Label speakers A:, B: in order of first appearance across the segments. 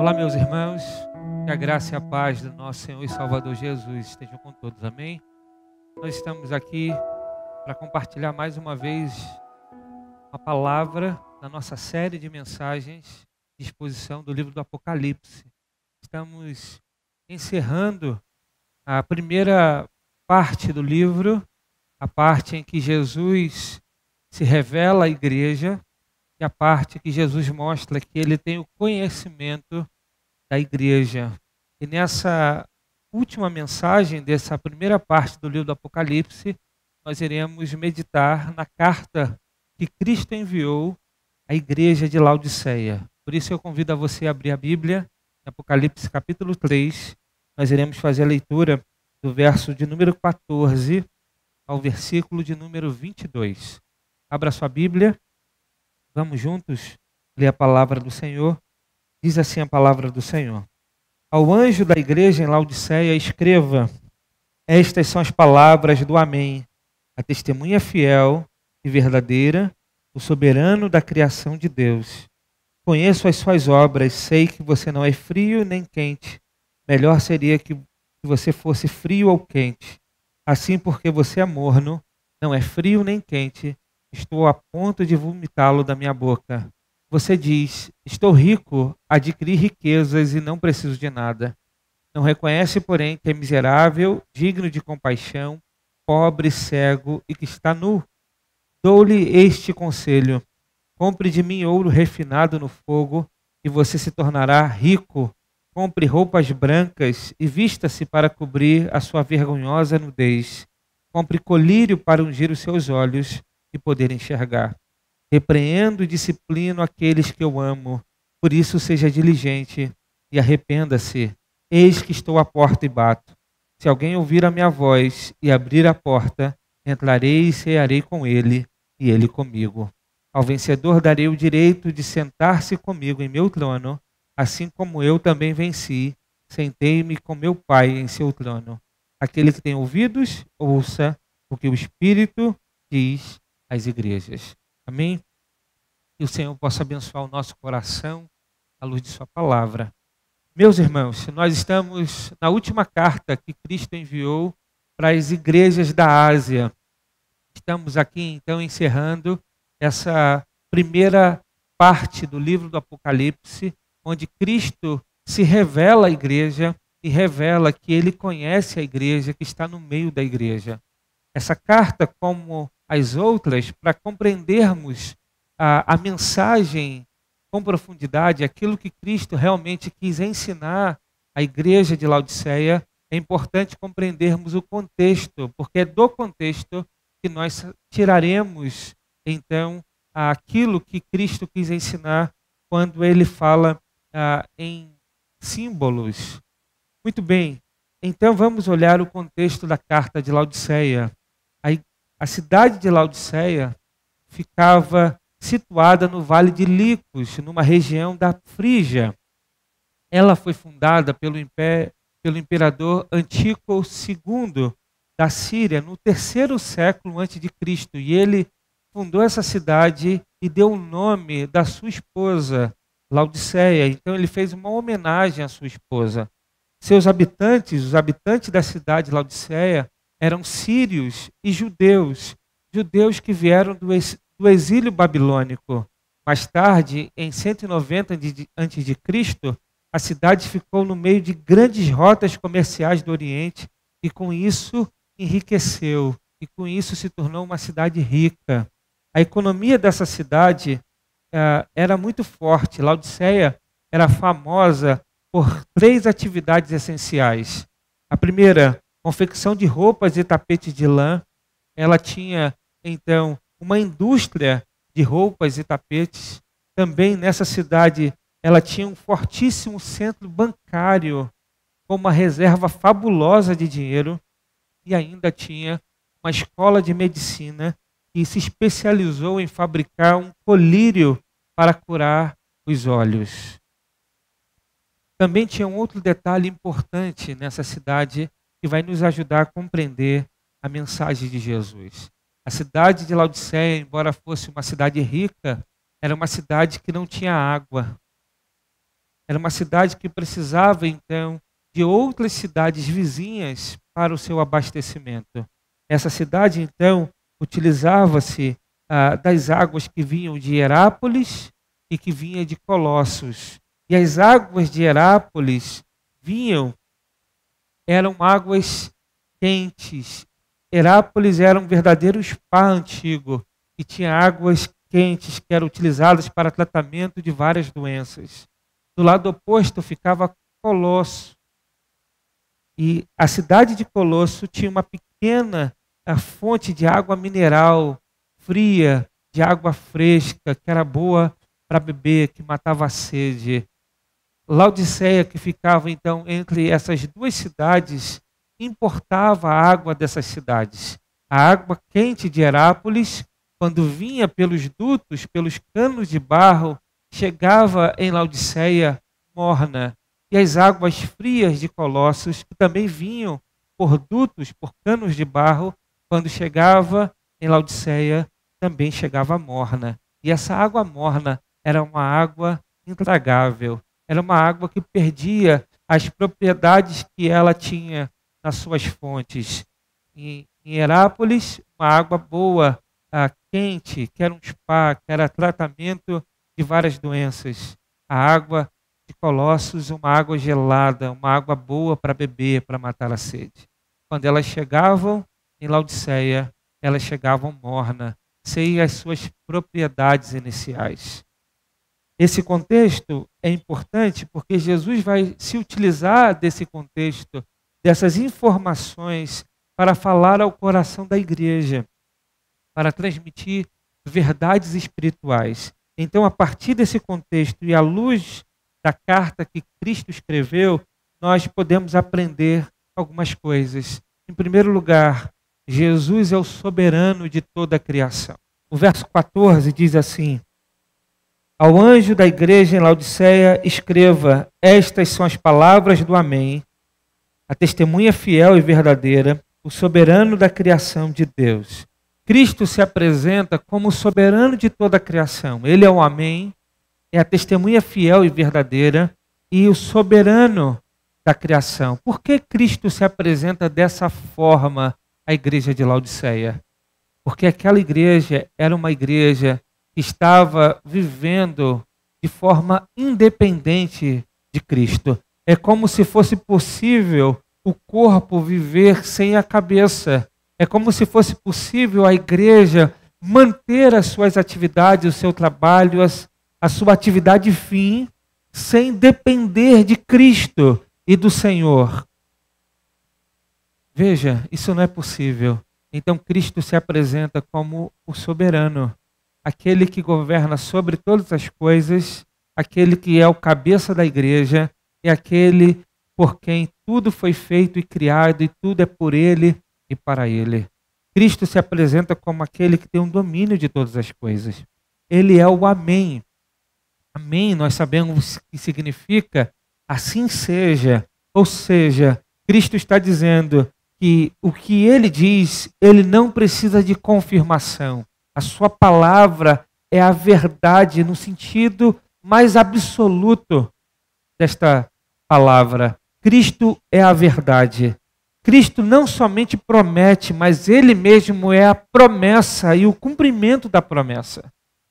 A: Olá, meus irmãos, que a graça e a paz do nosso Senhor e Salvador Jesus estejam com todos, amém? Nós estamos aqui para compartilhar mais uma vez uma palavra da nossa série de mensagens de exposição do livro do Apocalipse. Estamos encerrando a primeira parte do livro, a parte em que Jesus se revela à igreja, e a parte que Jesus mostra que ele tem o conhecimento da igreja. E nessa última mensagem dessa primeira parte do livro do Apocalipse, nós iremos meditar na carta que Cristo enviou à igreja de Laodiceia. Por isso eu convido a você a abrir a Bíblia, em Apocalipse capítulo 3. Nós iremos fazer a leitura do verso de número 14 ao versículo de número 22. Abra sua Bíblia, vamos juntos ler a palavra do Senhor. Diz assim a palavra do Senhor. Ao anjo da igreja em Laodiceia escreva: estas são as palavras do Amém, a testemunha fiel e verdadeira, o soberano da criação de Deus. Conheço as suas obras, sei que você não é frio nem quente. Melhor seria que você fosse frio ou quente. Assim, porque você é morno, não é frio nem quente, estou a ponto de vomitá-lo da minha boca. Você diz: estou rico, adquiri riquezas e não preciso de nada. Não reconhece, porém, que é miserável, digno de compaixão, pobre, cego e que está nu. Dou-lhe este conselho: compre de mim ouro refinado no fogo e você se tornará rico. Compre roupas brancas e vista-se para cobrir a sua vergonhosa nudez. Compre colírio para ungir os seus olhos e poder enxergar. Repreendo e disciplino aqueles que eu amo. Por isso seja diligente e arrependa-se. Eis que estou à porta e bato. Se alguém ouvir a minha voz e abrir a porta, entrarei e cearei com ele e ele comigo. Ao vencedor darei o direito de sentar-se comigo em meu trono, assim como eu também venci, sentei-me com meu Pai em seu trono. Aquele que tem ouvidos, ouça o que o Espírito diz às igrejas. Amém? Que o Senhor possa abençoar o nosso coração à luz de sua palavra. Meus irmãos, nós estamos na última carta que Cristo enviou para as igrejas da Ásia. Estamos aqui, então, encerrando essa primeira parte do livro do Apocalipse, onde Cristo se revela à igreja e revela que ele conhece a igreja, que está no meio da igreja. Essa carta, como as outras, para compreendermos a mensagem com profundidade, aquilo que Cristo realmente quis ensinar à igreja de Laodiceia, é importante compreendermos o contexto, porque é do contexto que nós tiraremos, então, aquilo que Cristo quis ensinar quando ele fala em símbolos. Muito bem, então vamos olhar o contexto da carta de Laodiceia. A cidade de Laodiceia ficava situada no Vale de Licos, numa região da Frígia. Ela foi fundada pelo imperador Antíoco II da Síria no 3º século a.C. e ele fundou essa cidade e deu o nome da sua esposa, Laodiceia. Então ele fez uma homenagem à sua esposa. Seus habitantes, os habitantes da cidade de Laodiceia, eram sírios e judeus que vieram do exílio babilônico. Mais tarde, em 190 a.C., a cidade ficou no meio de grandes rotas comerciais do Oriente e com isso enriqueceu e com isso se tornou uma cidade rica. A economia dessa cidade era muito forte. Laodiceia era famosa por 3 atividades essenciais. A primeira, confecção de roupas e tapetes de lã. Ela tinha, então, uma indústria de roupas e tapetes. Também nessa cidade, ela tinha um fortíssimo centro bancário, com uma reserva fabulosa de dinheiro. E ainda tinha uma escola de medicina que se especializou em fabricar um colírio para curar os olhos. Também tinha um outro detalhe importante nessa cidade que vai nos ajudar a compreender a mensagem de Jesus. A cidade de Laodiceia, embora fosse uma cidade rica, era uma cidade que não tinha água. Era uma cidade que precisava, então, de outras cidades vizinhas para o seu abastecimento. Essa cidade, então, utilizava-se das águas que vinham de Herápolis e que vinha de Colossos. E as águas de Herápolis eram águas quentes. Herápolis era um verdadeiro spa antigo, que tinha águas quentes que eram utilizadas para tratamento de várias doenças. Do lado oposto ficava Colosso. E a cidade de Colosso tinha uma pequena fonte de água mineral, fria, de água fresca, que era boa para beber, que matava a sede. Laodiceia, que ficava então entre essas duas cidades, importava a água dessas cidades. A água quente de Herápolis, quando vinha pelos dutos, pelos canos de barro, chegava em Laodiceia morna. E as águas frias de Colossos, que também vinham por dutos, por canos de barro, quando chegava em Laodiceia, também chegava morna. E essa água morna era uma água intragável. Era uma água que perdia as propriedades que ela tinha nas suas fontes. Em Herápolis, uma água boa, quente, que era um spa, que era tratamento de várias doenças. A água de Colossos, uma água gelada, uma água boa para beber, para matar a sede. Quando elas chegavam em Laodiceia, elas chegavam morna, sem as suas propriedades iniciais. Esse contexto é importante porque Jesus vai se utilizar desse contexto, dessas informações, para falar ao coração da igreja, para transmitir verdades espirituais. Então, a partir desse contexto e à luz da carta que Cristo escreveu, nós podemos aprender algumas coisas. Em primeiro lugar, Jesus é o soberano de toda a criação. O verso 14 diz assim: ao anjo da igreja em Laodiceia, escreva: estas são as palavras do Amém, a testemunha fiel e verdadeira, o soberano da criação de Deus. Cristo se apresenta como o soberano de toda a criação. Ele é o Amém, é a testemunha fiel e verdadeira e o soberano da criação. Por que Cristo se apresenta dessa forma à igreja de Laodiceia? Porque aquela igreja era uma igreja que estava vivendo de forma independente de Cristo. É como se fosse possível o corpo viver sem a cabeça. É como se fosse possível a igreja manter as suas atividades, o seu trabalho, a sua atividade fim, sem depender de Cristo e do Senhor. Veja, isso não é possível. Então Cristo se apresenta como o soberano, aquele que governa sobre todas as coisas, aquele que é o cabeça da igreja, é aquele por quem tudo foi feito e criado e tudo é por ele e para ele. Cristo se apresenta como aquele que tem um domínio de todas as coisas. Ele é o Amém. Amém, nós sabemos que significa assim seja. Ou seja, Cristo está dizendo que o que ele diz, ele não precisa de confirmação. A sua palavra é a verdade no sentido mais absoluto desta palavra. Cristo é a verdade. Cristo não somente promete, mas ele mesmo é a promessa e o cumprimento da promessa.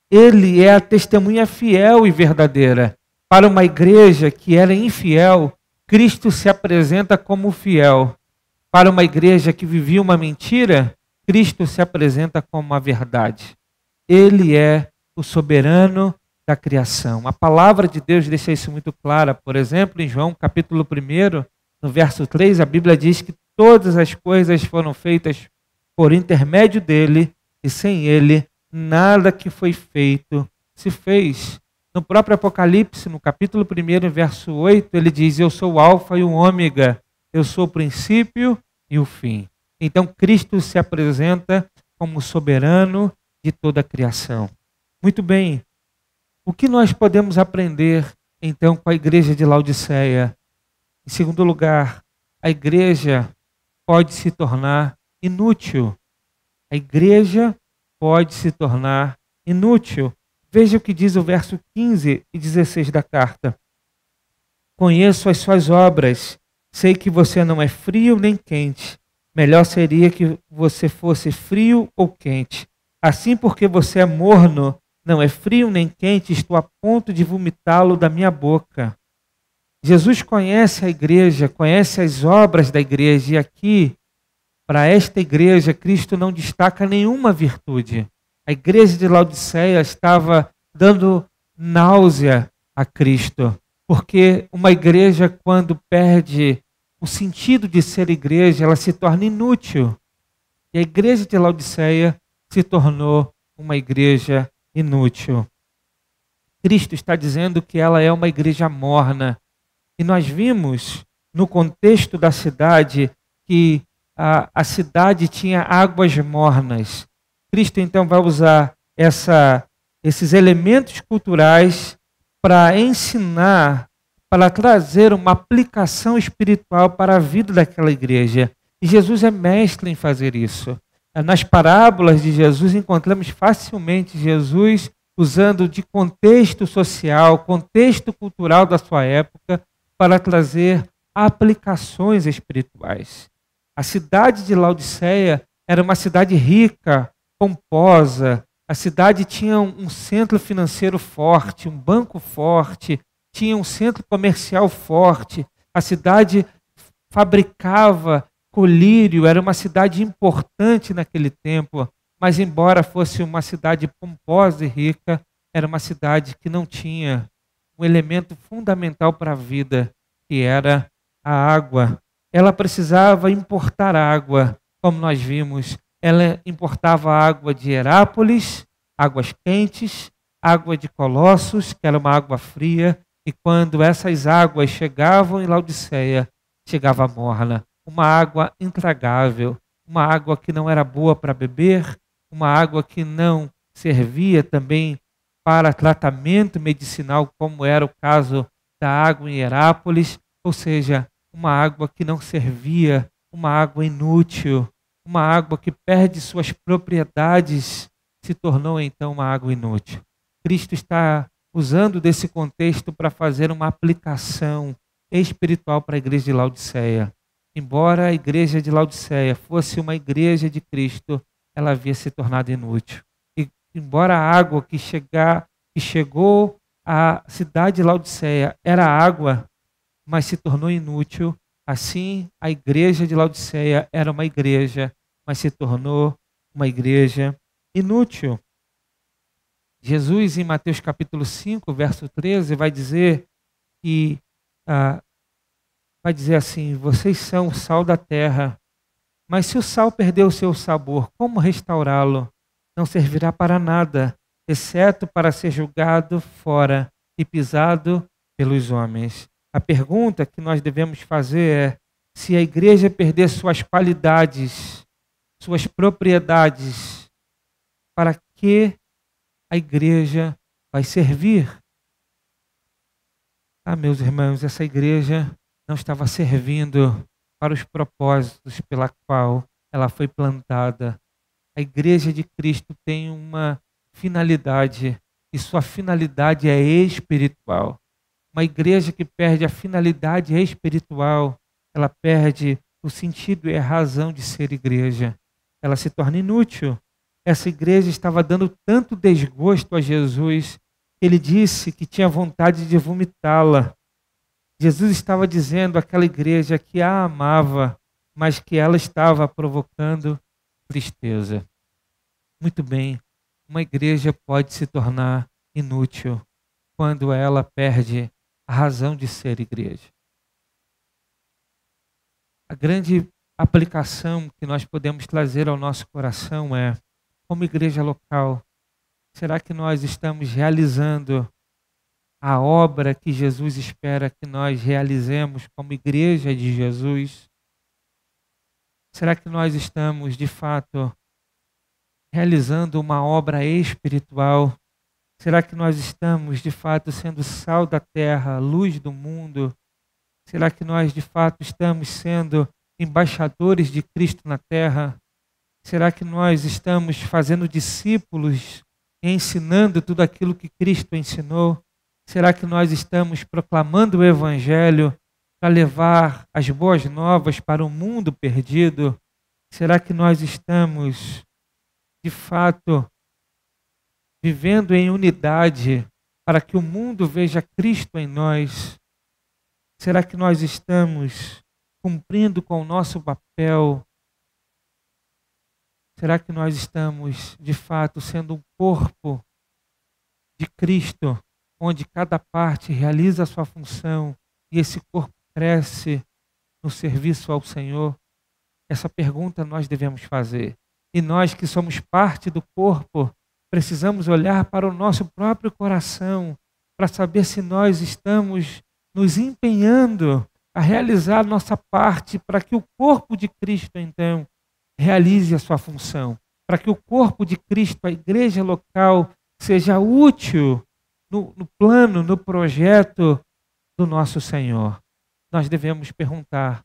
A: Ele é a testemunha fiel e verdadeira. Para uma igreja que era infiel, Cristo se apresenta como fiel. Para uma igreja que vivia uma mentira, Cristo se apresenta como a verdade. Ele é o soberano da criação. A palavra de Deus deixa isso muito clara. Por exemplo, em João capítulo 1, no verso 3, a Bíblia diz que todas as coisas foram feitas por intermédio dele e sem ele nada que foi feito se fez. No próprio Apocalipse, no capítulo 1, verso 8, ele diz: eu sou o alfa e o ômega, eu sou o princípio e o fim. Então Cristo se apresenta como soberano de toda a criação. Muito bem, o que nós podemos aprender então com a igreja de Laodiceia? Em segundo lugar, a igreja pode se tornar inútil. A igreja pode se tornar inútil. Veja o que diz o verso 15 e 16 da carta. conheço as suas obras, sei que você não é frio nem quente. Melhor seria que você fosse frio ou quente. Assim, porque você é morno, não é frio nem quente, estou a ponto de vomitá-lo da minha boca. Jesus conhece a igreja, conhece as obras da igreja, e aqui, para esta igreja, Cristo não destaca nenhuma virtude. A igreja de Laodiceia estava dando náusea a Cristo, porque uma igreja, quando perde o sentido de ser igreja, ela se torna inútil. E a igreja de Laodiceia se tornou uma igreja inútil. Cristo está dizendo que ela é uma igreja morna. E nós vimos no contexto da cidade que a cidade tinha águas mornas. Cristo então vai usar esses elementos culturais para ensinar, para trazer uma aplicação espiritual para a vida daquela igreja. E Jesus é mestre em fazer isso. Nas parábolas de Jesus encontramos facilmente Jesus usando de contexto social, contexto cultural da sua época, para trazer aplicações espirituais. A cidade de Laodiceia era uma cidade rica, pomposa. A cidade tinha um centro financeiro forte, um banco forte, tinha um centro comercial forte. A cidade fabricava colírio, era uma cidade importante naquele tempo, mas embora fosse uma cidade pomposa e rica, era uma cidade que não tinha um elemento fundamental para a vida, que era a água. Ela precisava importar água, como nós vimos. Ela importava água de Herápolis, águas quentes, água de Colossos, que era uma água fria, e quando essas águas chegavam em Laodiceia, chegava morna. Uma água intragável, uma água que não era boa para beber, uma água que não servia também para tratamento medicinal, como era o caso da água em Herápolis, ou seja, uma água que não servia, uma água inútil, uma água que perde suas propriedades, se tornou então uma água inútil. Cristo está usando desse contexto para fazer uma aplicação espiritual para a igreja de Laodiceia. Embora a igreja de Laodiceia fosse uma igreja de Cristo, ela havia se tornado inútil. E embora a água que chegou à cidade de Laodiceia era água, mas se tornou inútil, assim a igreja de Laodiceia era uma igreja, mas se tornou uma igreja inútil. Jesus, em Mateus capítulo 5, verso 13, vai dizer assim: vocês são o sal da terra, mas se o sal perder o seu sabor, como restaurá-lo? Não servirá para nada, exceto para ser jogado fora e pisado pelos homens. A pergunta que nós devemos fazer é: se a igreja perder suas qualidades, suas propriedades, para que a igreja vai servir? Meus irmãos, essa igreja não estava servindo para os propósitos pela qual ela foi plantada. A igreja de Cristo tem uma finalidade, e sua finalidade é espiritual. Uma igreja que perde a finalidade espiritual, ela perde o sentido e a razão de ser igreja. Ela se torna inútil. Essa igreja estava dando tanto desgosto a Jesus, ele disse que tinha vontade de vomitá-la. Jesus estava dizendo àquela igreja que a amava, mas que ela estava provocando tristeza. Muito bem, uma igreja pode se tornar inútil quando ela perde a razão de ser igreja. A grande aplicação que nós podemos trazer ao nosso coração é: como igreja local, será que nós estamos realizando a obra que Jesus espera que nós realizemos como igreja de Jesus? Será que nós estamos, de fato, realizando uma obra espiritual? Será que nós estamos, de fato, sendo sal da terra, luz do mundo? Será que nós, de fato, estamos sendo embaixadores de Cristo na terra? Será que nós estamos fazendo discípulos e ensinando tudo aquilo que Cristo ensinou? Será que nós estamos proclamando o Evangelho para levar as boas novas para o mundo perdido? Será que nós estamos, de fato, vivendo em unidade para que o mundo veja Cristo em nós? Será que nós estamos cumprindo com o nosso papel? Será que nós estamos, de fato, sendo um corpo de Cristo, onde cada parte realiza a sua função e esse corpo cresce no serviço ao Senhor? Essa pergunta nós devemos fazer. E nós que somos parte do corpo, precisamos olhar para o nosso próprio coração para saber se nós estamos nos empenhando a realizar nossa parte para que o corpo de Cristo, então, realize a sua função. Para que o corpo de Cristo, a igreja local, seja útil no plano, no projeto do nosso Senhor. Nós devemos perguntar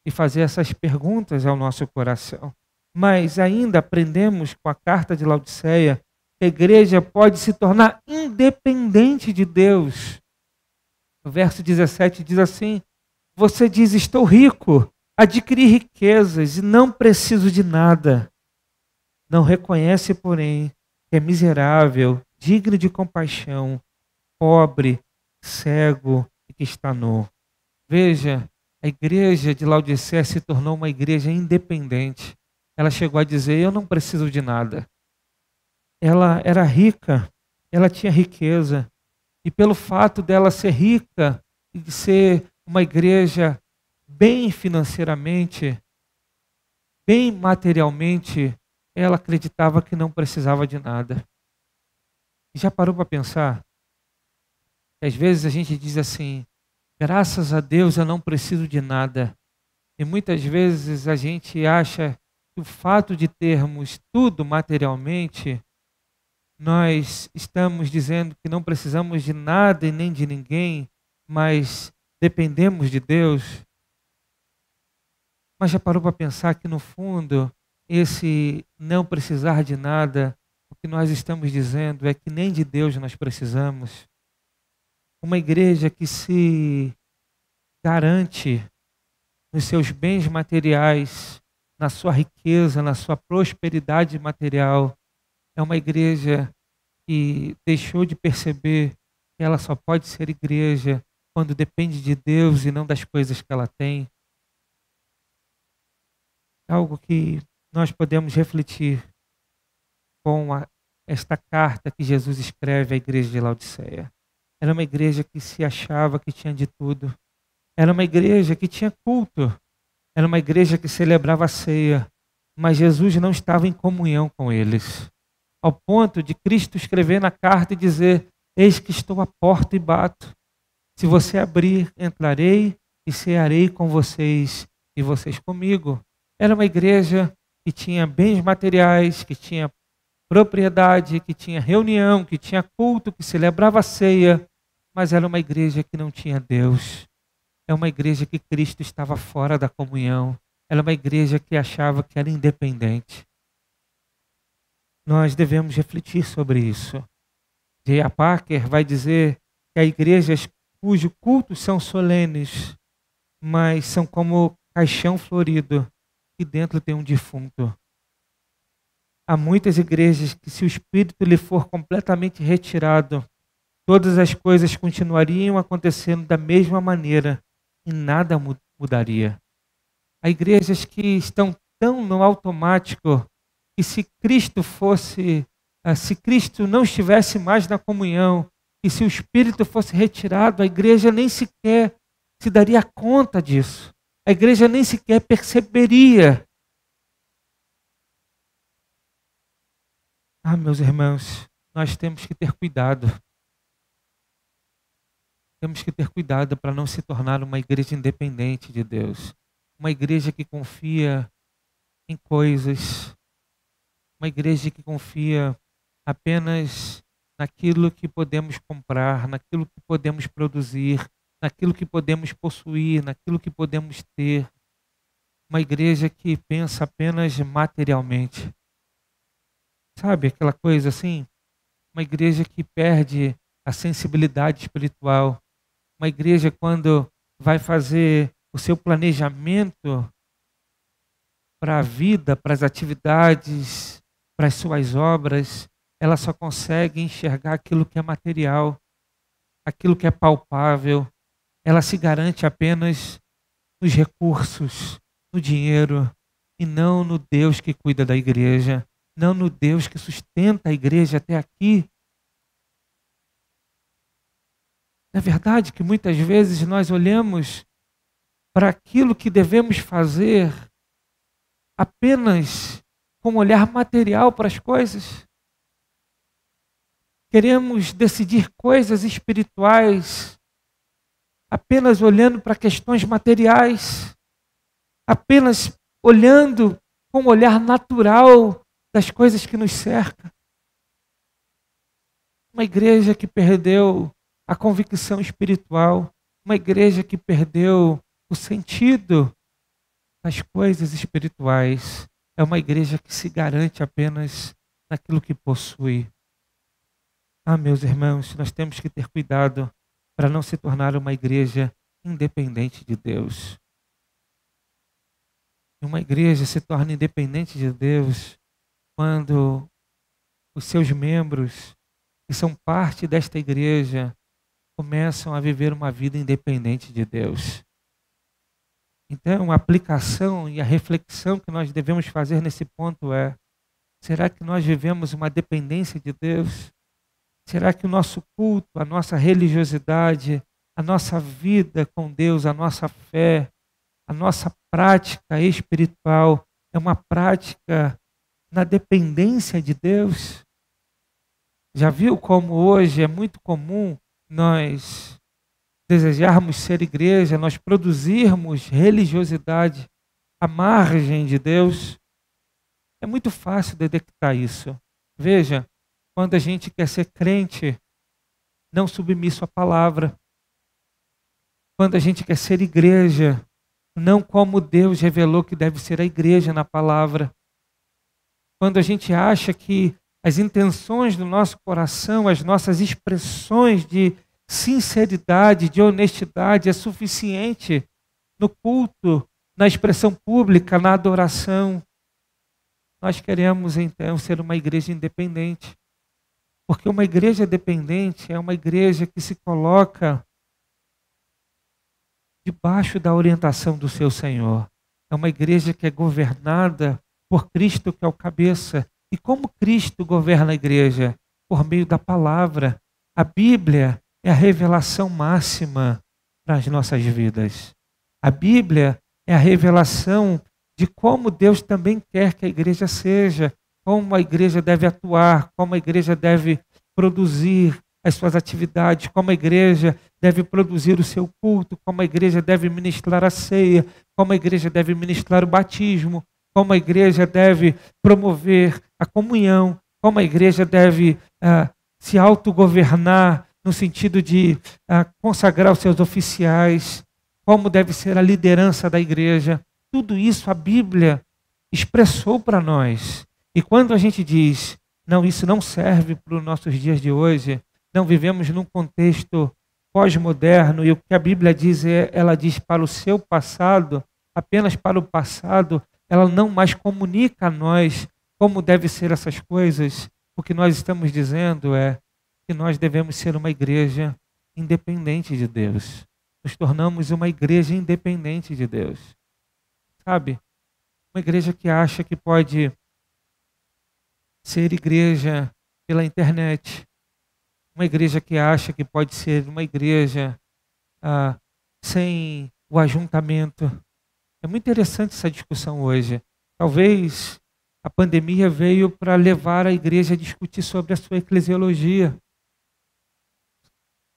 A: e fazer essas perguntas ao nosso coração. Mas ainda aprendemos com a carta de Laodiceia que a igreja pode se tornar independente de Deus. O verso 17 diz assim: você diz, estou rico, adquiri riquezas e não preciso de nada. Não reconhece, porém, que é miserável, digno de compaixão, pobre, cego e que está nu. Veja, a igreja de Laodiceia se tornou uma igreja independente. Ela chegou a dizer, eu não preciso de nada. Ela era rica, ela tinha riqueza. E pelo fato dela ser rica e de ser uma igreja bem financeiramente, bem materialmente, ela acreditava que não precisava de nada. E já parou para pensar? Às vezes a gente diz assim, graças a Deus eu não preciso de nada. E muitas vezes a gente acha que o fato de termos tudo materialmente, nós estamos dizendo que não precisamos de nada e nem de ninguém, mas dependemos de Deus. Mas já parou para pensar que no fundo, esse não precisar de nada, o que nós estamos dizendo é que nem de Deus nós precisamos. Uma igreja que se garante nos seus bens materiais, na sua riqueza, na sua prosperidade material, é uma igreja que deixou de perceber que ela só pode ser igreja quando depende de Deus e não das coisas que ela tem. Algo que nós podemos refletir com esta carta que Jesus escreve à igreja de Laodiceia. Era uma igreja que se achava que tinha de tudo. Era uma igreja que tinha culto. Era uma igreja que celebrava a ceia. Mas Jesus não estava em comunhão com eles. Ao ponto de Cristo escrever na carta e dizer, eis que estou à porta e bato. Se você abrir, entrarei e cearei com vocês e vocês comigo. Era uma igreja que tinha bens materiais, que tinha propriedade, que tinha reunião, que tinha culto, que celebrava a ceia, mas era uma igreja que não tinha Deus. É uma igreja que Cristo estava fora da comunhão. Era uma igreja que achava que era independente. Nós devemos refletir sobre isso. J.I. Packer vai dizer que há igrejas cujos cultos são solenes, mas são como caixão florido, que dentro tem um defunto. Há muitas igrejas que, se o Espírito lhe for completamente retirado, todas as coisas continuariam acontecendo da mesma maneira e nada mudaria. Há igrejas que estão tão no automático que se Cristo não estivesse mais na comunhão, e se o Espírito fosse retirado, a igreja nem sequer se daria conta disso. A igreja nem sequer perceberia. Meus irmãos, nós temos que ter cuidado. Temos que ter cuidado para não se tornar uma igreja independente de Deus. Uma igreja que confia em coisas. Uma igreja que confia apenas naquilo que podemos comprar, naquilo que podemos produzir, naquilo que podemos possuir, naquilo que podemos ter. Uma igreja que pensa apenas materialmente. Sabe aquela coisa assim? Uma igreja que perde a sensibilidade espiritual. Uma igreja, quando vai fazer o seu planejamento para a vida, para as atividades, para as suas obras, ela só consegue enxergar aquilo que é material, aquilo que é palpável. Ela se garante apenas nos recursos, no dinheiro, e não no Deus que cuida da igreja, não no Deus que sustenta a igreja até aqui. É verdade que muitas vezes nós olhamos para aquilo que devemos fazer apenas com um olhar material para as coisas. Queremos decidir coisas espirituais apenas olhando para questões materiais, apenas olhando com um olhar natural das coisas que nos cercam. Uma igreja que perdeu a convicção espiritual, uma igreja que perdeu o sentido das coisas espirituais, é uma igreja que se garante apenas naquilo que possui. Meus irmãos, nós temos que ter cuidado para não se tornar uma igreja independente de Deus. Uma igreja se torna independente de Deus quando os seus membros, que são parte desta igreja, começam a viver uma vida independente de Deus. Então, a aplicação e a reflexão que nós devemos fazer nesse ponto é: será que nós vivemos uma dependência de Deus? Será que o nosso culto, a nossa religiosidade, a nossa vida com Deus, a nossa fé, a nossa prática espiritual é uma prática na dependência de Deus? Já viu como hoje é muito comum nós desejarmos ser igreja, nós produzirmos religiosidade à margem de Deus? É muito fácil detectar isso. Veja, quando a gente quer ser crente, não submisso à palavra. Quando a gente quer ser igreja, não como Deus revelou que deve ser a igreja na palavra. Quando a gente acha que as intenções do nosso coração, as nossas expressões de sinceridade, de honestidade é suficiente no culto, na expressão pública, na adoração. Nós queremos então ser uma igreja independente. Porque uma igreja dependente é uma igreja que se coloca debaixo da orientação do seu Senhor. É uma igreja que é governada por Cristo, que é o cabeça. E como Cristo governa a igreja? Por meio da palavra. A Bíblia é a revelação máxima para as nossas vidas. A Bíblia é a revelação de como Deus também quer que a igreja seja, como a igreja deve atuar, como a igreja deve produzir as suas atividades, como a igreja deve produzir o seu culto, como a igreja deve ministrar a ceia, como a igreja deve ministrar o batismo, como a igreja deve promover a comunhão, como a igreja deve se autogovernar no sentido de consagrar os seus oficiais, como deve ser a liderança da igreja. Tudo isso a Bíblia expressou para nós. E quando a gente diz, não, isso não serve para os nossos dias de hoje, não vivemos num contexto pós-moderno, e o que a Bíblia diz ela diz para o seu passado, apenas para o passado, ela não mais comunica a nós como devem ser essas coisas. O que nós estamos dizendo é que nós devemos ser uma igreja independente de Deus. Nos tornamos uma igreja independente de Deus. Sabe? Uma igreja que acha que pode ser igreja pela internet. Uma igreja que acha que pode ser uma igreja sem o ajuntamento. É muito interessante essa discussão hoje. Talvez a pandemia veio para levar a igreja a discutir sobre a sua eclesiologia,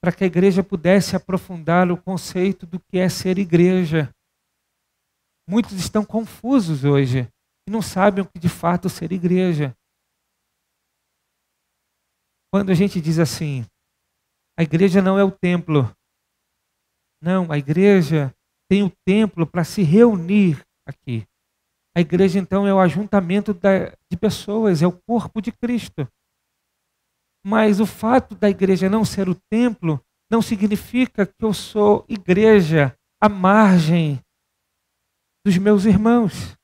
A: para que a igreja pudesse aprofundar o conceito do que é ser igreja. Muitos estão confusos hoje e não sabem o que de fato é ser igreja. Quando a gente diz assim, a igreja não é o templo. Não, a igreja tem o templo para se reunir aqui. A igreja, então, é o ajuntamento de pessoas, é o corpo de Cristo. Mas o fato da igreja não ser o templo não significa que eu sou igreja à margem dos meus irmãos.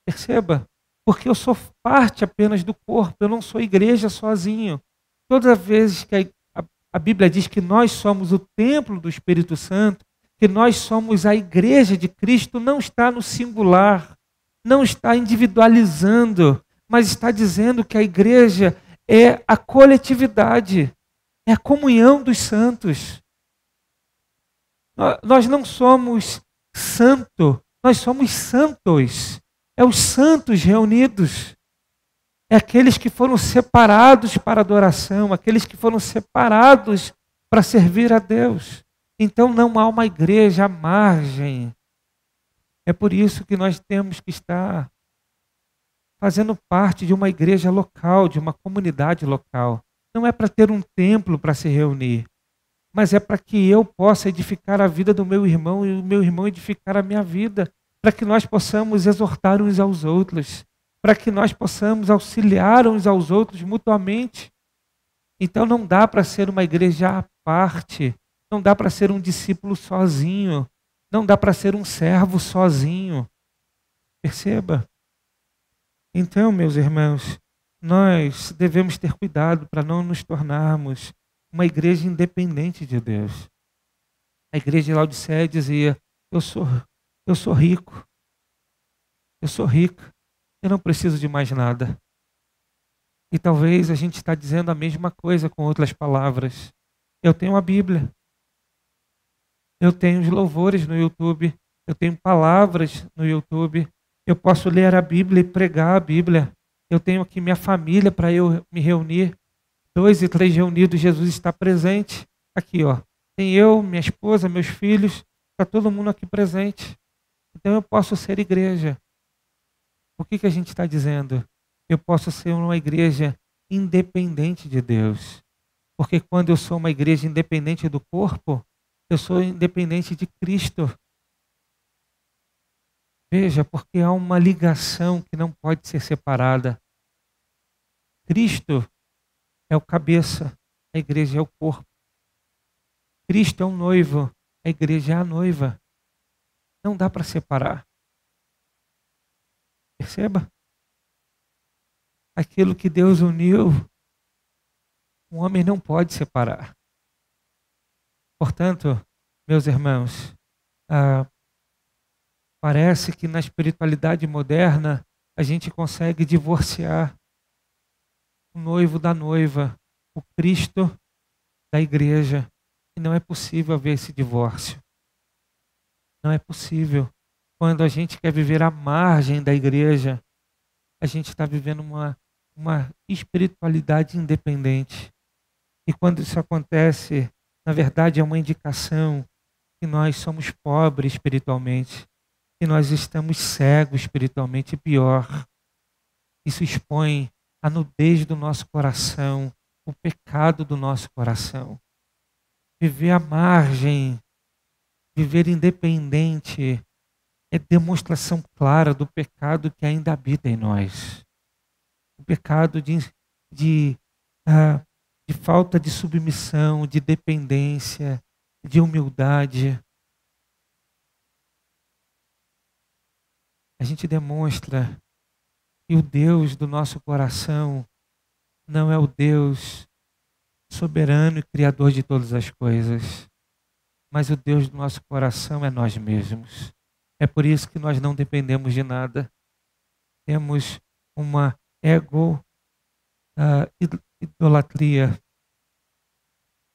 A: Perceba? Porque eu sou parte apenas do corpo, eu não sou igreja sozinho. Todas as vezes que a Bíblia diz que nós somos o templo do Espírito Santo, que nós somos a igreja de Cristo, não está no singular, não está individualizando, mas está dizendo que a igreja é a coletividade, é a comunhão dos santos. Nós não somos santo, nós somos santos. É os santos reunidos. É aqueles que foram separados para adoração, aqueles que foram separados para servir a Deus. Então não há uma igreja à margem. É por isso que nós temos que estar fazendo parte de uma igreja local, de uma comunidade local. Não é para ter um templo para se reunir, mas é para que eu possa edificar a vida do meu irmão e o meu irmão edificar a minha vida, para que nós possamos exortar uns aos outros, para que nós possamos auxiliar uns aos outros mutuamente. Então não dá para ser uma igreja à parte, não dá para ser um discípulo sozinho, não dá para ser um servo sozinho. Perceba? Então, meus irmãos, nós devemos ter cuidado para não nos tornarmos uma igreja independente de Deus. A igreja de Laodiceia dizia: eu sou rico, eu sou rica, eu não preciso de mais nada. E talvez a gente está dizendo a mesma coisa com outras palavras. Eu tenho a Bíblia, eu tenho os louvores no YouTube, eu tenho palavras no YouTube, eu posso ler a Bíblia e pregar a Bíblia. Eu tenho aqui minha família para eu me reunir. 2 e 3 reunidos, Jesus está presente. Aqui, ó. Tem eu, minha esposa, meus filhos, está todo mundo aqui presente. Então eu posso ser igreja. O que a gente está dizendo? Eu posso ser uma igreja independente de Deus. Porque quando eu sou uma igreja independente do corpo, eu sou independente de Cristo. Veja, porque há uma ligação que não pode ser separada. Cristo é o cabeça, a igreja é o corpo. Cristo é o noivo, a igreja é a noiva. Não dá para separar. Perceba? Aquilo que Deus uniu, um homem não pode separar. Portanto, meus irmãos, parece que na espiritualidade moderna a gente consegue divorciar o noivo da noiva, o Cristo da igreja. E não é possível haver esse divórcio. Não é possível. Quando a gente quer viver à margem da igreja, a gente está vivendo uma espiritualidade independente. E quando isso acontece, na verdade é uma indicação que nós somos pobres espiritualmente, que nós estamos cegos espiritualmente, e pior, isso expõe a nudez do nosso coração, o pecado do nosso coração. Viver à margem, viver independente, é demonstração clara do pecado que ainda habita em nós. O pecado de falta de submissão, de dependência, de humildade. A gente demonstra que o Deus do nosso coração não é o Deus soberano e criador de todas as coisas, mas o Deus do nosso coração é nós mesmos. É por isso que nós não dependemos de nada. Temos uma idolatria.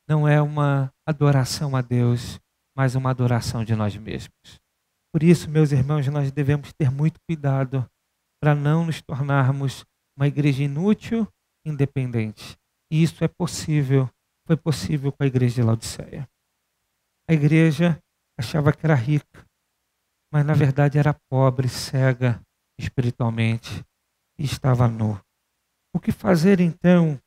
A: Não é uma adoração a Deus, mas uma adoração de nós mesmos. Por isso, meus irmãos, nós devemos ter muito cuidado para não nos tornarmos uma igreja inútil, independente. E isso é possível, foi possível com a igreja de Laodiceia. A igreja achava que era rica, mas na verdade era pobre, cega espiritualmente e estava nu. O que fazer então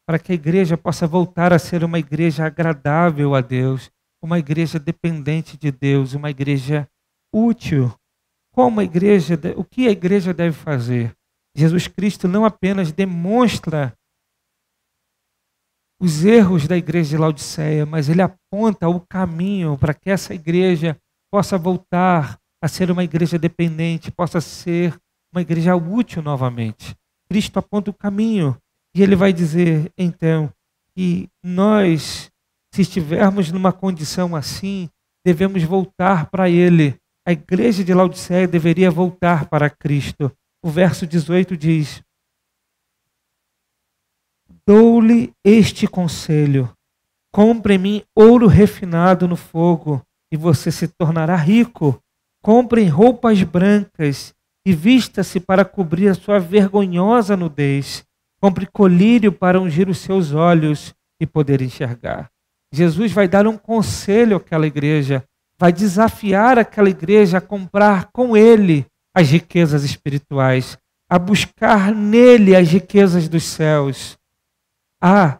A: para que a igreja possa voltar a ser uma igreja agradável a Deus, uma igreja dependente de Deus, uma igreja útil? O que a igreja deve fazer? Jesus Cristo não apenas demonstra os erros da igreja de Laodiceia, mas ele aponta o caminho para que essa igreja possa voltar a ser uma igreja dependente, possa ser uma igreja útil novamente. Cristo aponta o caminho e ele vai dizer, então, que nós, se estivermos numa condição assim, devemos voltar para ele. A igreja de Laodiceia deveria voltar para Cristo. O verso 18 diz: dou-lhe este conselho: compre em mim ouro refinado no fogo, e você se tornará rico. Compre roupas brancas e vista-se para cobrir a sua vergonhosa nudez. Compre colírio para ungir os seus olhos e poder enxergar. Jesus vai dar um conselho àquela igreja, vai desafiar aquela igreja a comprar com ele as riquezas espirituais, a buscar nele as riquezas dos céus, a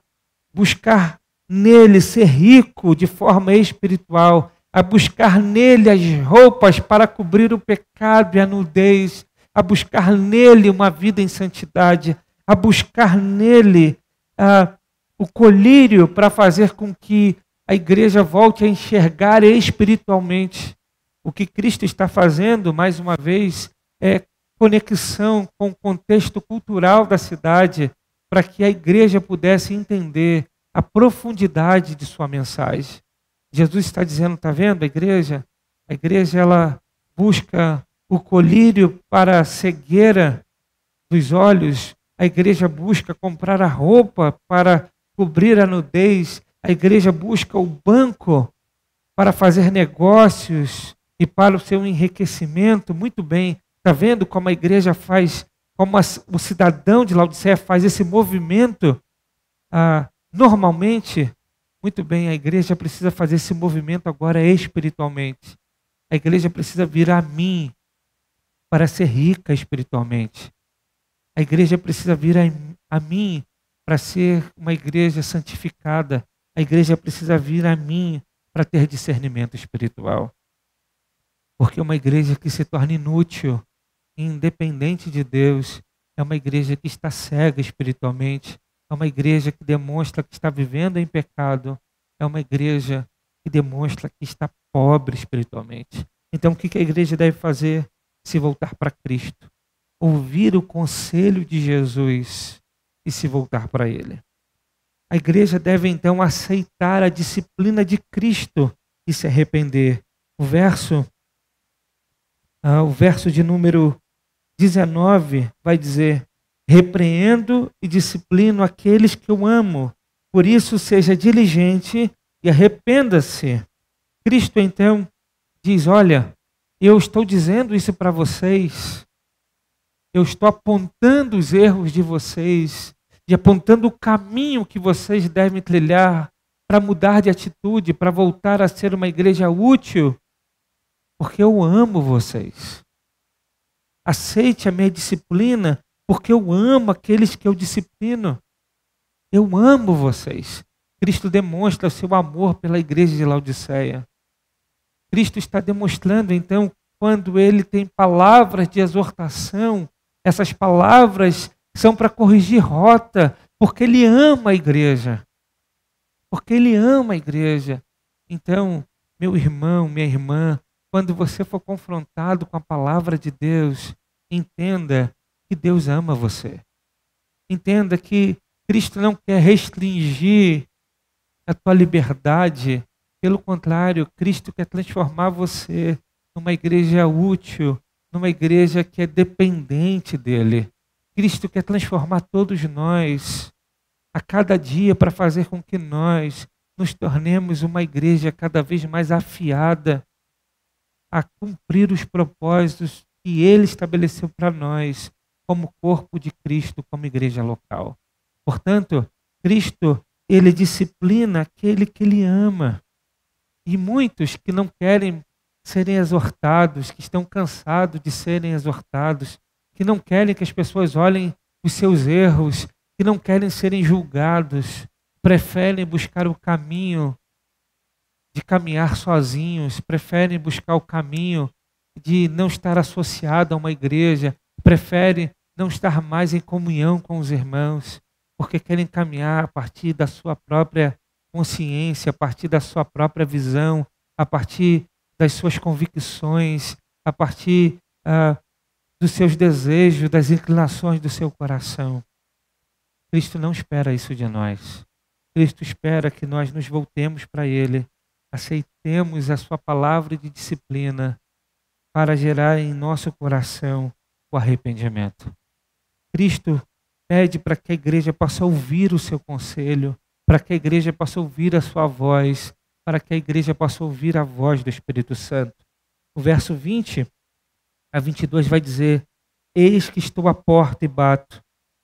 A: buscar nele ser rico de forma espiritual, a buscar nele as roupas para cobrir o pecado e a nudez, a buscar nele uma vida em santidade, a buscar nele o colírio para fazer com que a igreja volte a enxergar espiritualmente. O que Cristo está fazendo, mais uma vez, é conexão com o contexto cultural da cidade, para que a igreja pudesse entender a profundidade de sua mensagem. Jesus está dizendo, está vendo a igreja? A igreja ela busca o colírio para a cegueira dos olhos, a igreja busca comprar a roupa para cobrir a nudez, a igreja busca o banco para fazer negócios e para o seu enriquecimento. Muito bem, está vendo como a igreja faz, como o cidadão de Laodiceia faz esse movimento normalmente? Muito bem, a igreja precisa fazer esse movimento agora espiritualmente. A igreja precisa vir a mim para ser rica espiritualmente. A igreja precisa vir a mim para ser uma igreja santificada. A igreja precisa vir a mim para ter discernimento espiritual. Porque uma igreja que se torna inútil, independente de Deus, é uma igreja que está cega espiritualmente, é uma igreja que demonstra que está vivendo em pecado, é uma igreja que demonstra que está pobre espiritualmente. Então o que a igreja deve fazer? Se voltar para Cristo, ouvir o conselho de Jesus e se voltar para Ele. A igreja deve então aceitar a disciplina de Cristo e se arrepender. O verso de número 19 vai dizer: repreendo e disciplino aqueles que eu amo, por isso seja diligente e arrependa-se. Cristo então diz: olha, eu estou dizendo isso para vocês, eu estou apontando os erros de vocês, e apontando o caminho que vocês devem trilhar para mudar de atitude, para voltar a ser uma igreja útil, porque eu amo vocês. Aceite a minha disciplina, porque eu amo aqueles que eu disciplino. Eu amo vocês. Cristo demonstra o seu amor pela igreja de Laodiceia. Cristo está demonstrando, então, quando ele tem palavras de exortação, essas palavras são para corrigir rota, porque ele ama a igreja. Porque ele ama a igreja. Então, meu irmão, minha irmã, quando você for confrontado com a palavra de Deus, entenda que Deus ama você. Entenda que Cristo não quer restringir a tua liberdade. Pelo contrário, Cristo quer transformar você numa igreja útil, numa igreja que é dependente dele. Cristo quer transformar todos nós a cada dia para fazer com que nós nos tornemos uma igreja cada vez mais afiada a cumprir os propósitos que ele estabeleceu para nós como corpo de Cristo, como igreja local. Portanto, Cristo, ele disciplina aquele que ele ama. E muitos que não querem serem exortados, que estão cansados de serem exortados, que não querem que as pessoas olhem os seus erros, que não querem serem julgados, preferem buscar o caminho de caminhar sozinhos, preferem buscar o caminho de não estar associado a uma igreja, preferem não estar mais em comunhão com os irmãos, porque querem caminhar a partir da sua própria consciência, a partir da sua própria visão, a partir das suas convicções, a partir dos seus desejos, das inclinações do seu coração. Cristo não espera isso de nós. Cristo espera que nós nos voltemos para Ele, aceitemos a sua palavra de disciplina para gerar em nosso coração o arrependimento. Cristo pede para que a igreja possa ouvir o seu conselho, para que a igreja possa ouvir a sua voz, para que a igreja possa ouvir a voz do Espírito Santo. O verso 20 a 22 vai dizer: eis que estou à porta e bato.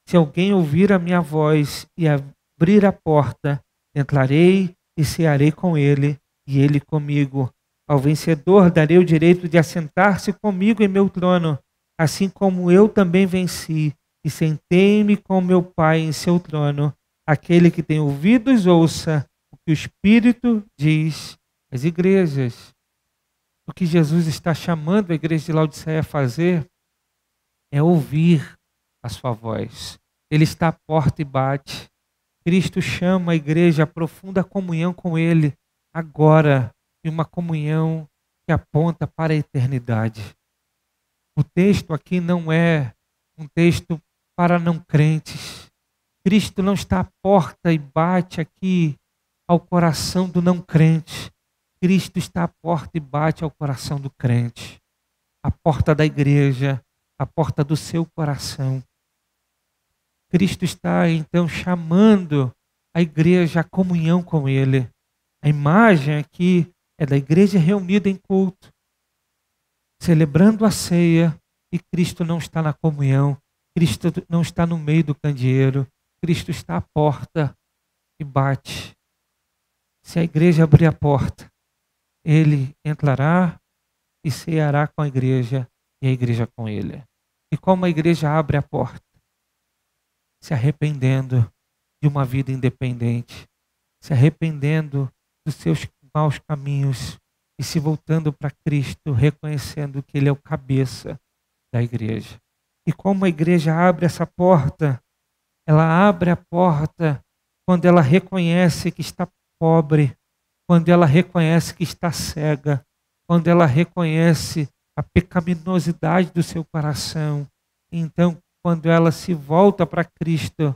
A: Se alguém ouvir a minha voz e abrir a porta, entrarei e cearei com ele e ele comigo. Ao vencedor darei o direito de assentar-se comigo em meu trono, assim como eu também venci e sentei-me com meu Pai em seu trono. Aquele que tem ouvidos, ouça o que o Espírito diz às igrejas. O que Jesus está chamando a igreja de Laodiceia a fazer é ouvir a sua voz. Ele está à porta e bate. Cristo chama a igreja a profunda comunhão com Ele agora, e uma comunhão que aponta para a eternidade. O texto aqui não é um texto para não crentes. Cristo não está à porta e bate aqui ao coração do não crente. Cristo está à porta e bate ao coração do crente. A porta da igreja, a porta do seu coração. Cristo está então chamando a igreja à comunhão com Ele. A imagem aqui é da igreja reunida em culto, celebrando a ceia, e Cristo não está na comunhão, Cristo não está no meio do candeeiro, Cristo está à porta e bate. Se a igreja abrir a porta, Ele entrará e ceará com a igreja e a igreja com Ele. E como a igreja abre a porta? Se arrependendo de uma vida independente, se arrependendo dos seus maus caminhos e se voltando para Cristo, reconhecendo que Ele é o cabeça da igreja. E como a igreja abre essa porta? Ela abre a porta quando ela reconhece que está pobre, quando ela reconhece que está cega, quando ela reconhece a pecaminosidade do seu coração. Então, quando ela se volta para Cristo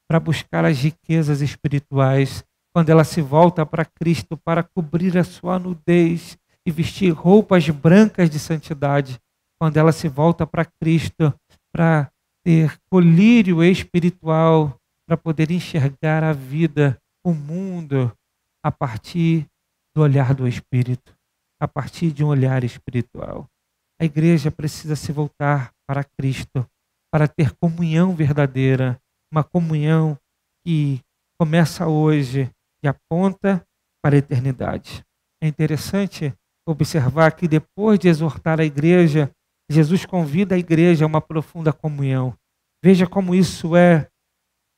A: para buscar as riquezas espirituais, quando ela se volta para Cristo para cobrir a sua nudez e vestir roupas brancas de santidade, quando ela se volta para Cristo para ter colírio espiritual, para poder enxergar a vida, o mundo, a partir do olhar do Espírito, a partir de um olhar espiritual. A igreja precisa se voltar para Cristo, para ter comunhão verdadeira, uma comunhão que começa hoje e aponta para a eternidade. É interessante observar que depois de exortar a igreja, Jesus convida a igreja a uma profunda comunhão. Veja como isso é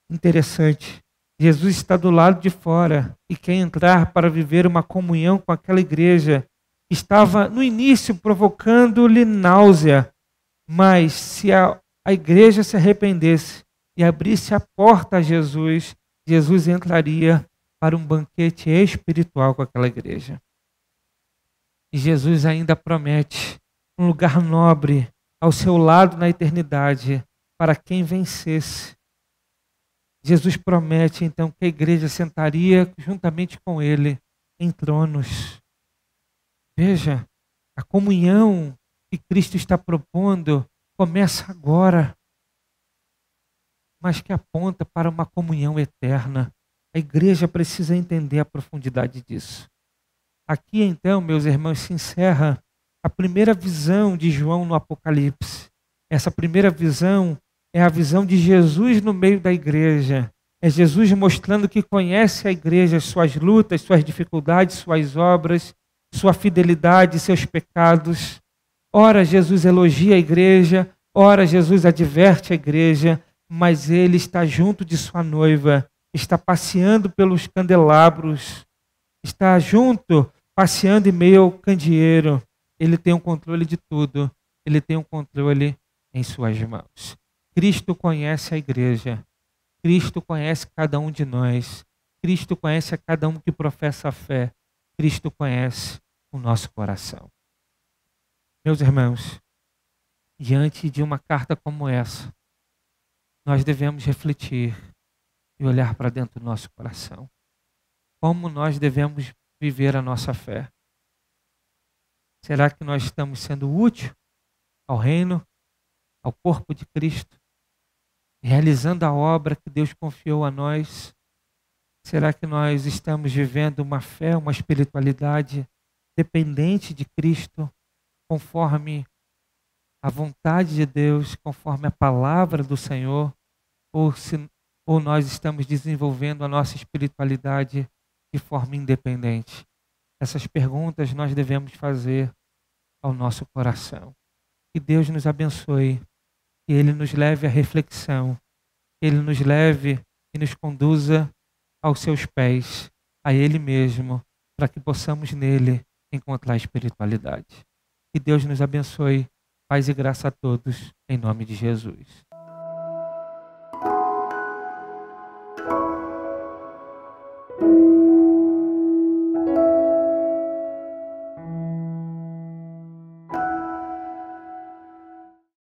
A: interessante. Jesus está do lado de fora e quer entrar para viver uma comunhão com aquela igreja que estava no início provocando-lhe náusea, mas se a igreja se arrependesse e abrisse a porta a Jesus, Jesus entraria para um banquete espiritual com aquela igreja. E Jesus ainda promete um lugar nobre ao seu lado na eternidade para quem vencesse. Jesus promete então que a igreja sentaria juntamente com Ele em tronos. Veja, a comunhão que Cristo está propondo começa agora, mas que aponta para uma comunhão eterna. A igreja precisa entender a profundidade disso. Aqui então, meus irmãos, se encerra a primeira visão de João no Apocalipse. Essa primeira visão é a visão de Jesus no meio da igreja. É Jesus mostrando que conhece a igreja, suas lutas, suas dificuldades, suas obras, sua fidelidade, seus pecados. Ora, Jesus elogia a igreja, ora, Jesus adverte a igreja, mas Ele está junto de sua noiva, está passeando pelos candelabros, está junto, passeando em meio ao candeeiro. Ele tem o controle de tudo, Ele tem o controle em suas mãos. Cristo conhece a igreja Cristo conhece cada um de nós. Cristo conhece a cada um que professa a fé. Cristo conhece o nosso coração. Meus irmãos, diante de uma carta como essa, nós devemos refletir e olhar para dentro do nosso coração. Como nós devemos viver a nossa fé? Será que nós estamos sendo útil ao reino, ao corpo de Cristo, realizando a obra que Deus confiou a nós? Será que nós estamos vivendo uma fé, uma espiritualidade dependente de Cristo, conforme a vontade de Deus, conforme a palavra do Senhor? Ou nós estamos desenvolvendo a nossa espiritualidade de forma independente? Essas perguntas nós devemos fazer ao nosso coração. Que Deus nos abençoe, que Ele nos leve à reflexão, que Ele nos leve e nos conduza aos seus pés, a Ele mesmo, para que possamos nele encontrar espiritualidade. Que Deus nos abençoe, paz e graça a todos, em nome de Jesus.